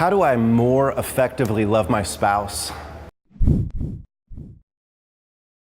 How do I more effectively love my spouse?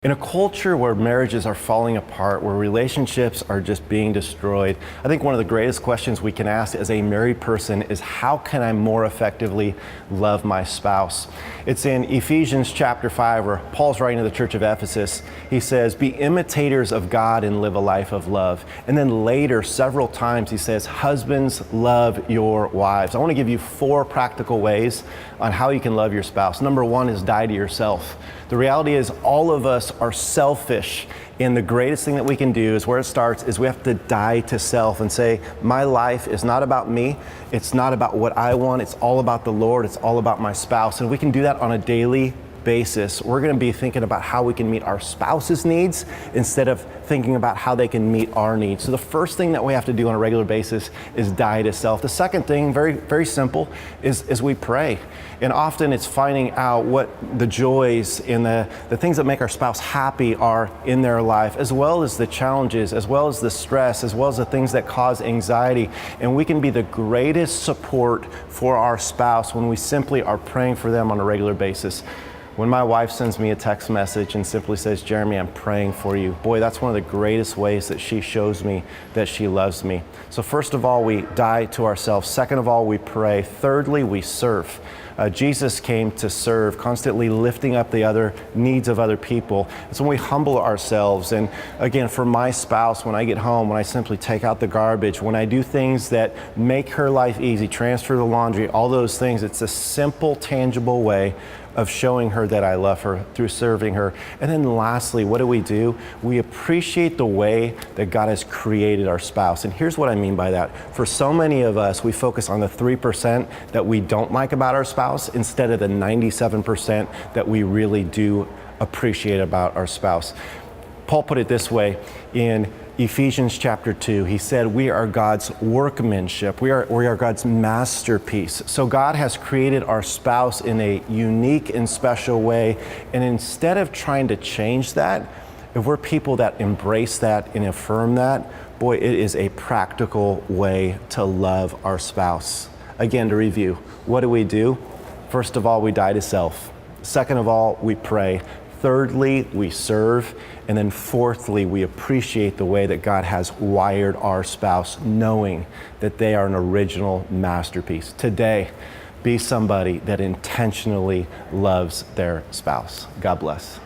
In a culture where marriages are falling apart, where relationships are just being destroyed, I think one of the greatest questions we can ask as a married person is, how can I more effectively love my spouse? It's in Ephesians chapter 5, where Paul's writing to the church of Ephesus. He says, be imitators of God and live a life of love. And then later, several times, he says, husbands, love your wives. I want to give you 4 practical ways on how you can love your spouse. Number 1 is die to yourself. The reality is all of us are selfish, and the greatest thing that we can do is where it starts is we have to die to self and say, my life is not about me, it's not about what I want, it's all about the Lord, it's all about my spouse. And we can do that on a daily basis. We're going to be thinking about how we can meet our spouse's needs instead of thinking about how they can meet our needs. So the first thing that we have to do on a regular basis is die to self. The second thing, very, very simple, is we pray. And often it's finding out what the joys and the things that make our spouse happy are in their life, as well as the challenges, as well as the stress, as well as the things that cause anxiety. And we can be the greatest support for our spouse when we simply are praying for them on a regular basis. When my wife sends me a text message and simply says, Jeremy, I'm praying for you, boy, that's one of the greatest ways that she shows me that she loves me. So first of all, we die to ourselves. Second of all, we pray. Thirdly, we serve. Jesus came to serve, constantly lifting up the other needs of other people. It's when we humble ourselves. And again, for my spouse, when I get home, when I simply take out the garbage, when I do things that make her life easy, transfer the laundry, all those things, it's a simple, tangible way of showing her that I love her through serving her. And then lastly, what do? We appreciate the way that God has created our spouse. And here's what I mean by that. For so many of us, we focus on the 3% that we don't like about our spouse instead of the 97% that we really do appreciate about our spouse. Paul put it this way in Ephesians chapter 2, he said, we are God's workmanship. We are God's masterpiece. So God has created our spouse in a unique and special way. And instead of trying to change that, if we're people that embrace that and affirm that, boy, it is a practical way to love our spouse. Again, to review, what do? First of all, we die to self. Second of all, we pray. Thirdly, we serve. And then fourthly, we appreciate the way that God has wired our spouse, knowing that they are an original masterpiece. Today, be somebody that intentionally loves their spouse. God bless.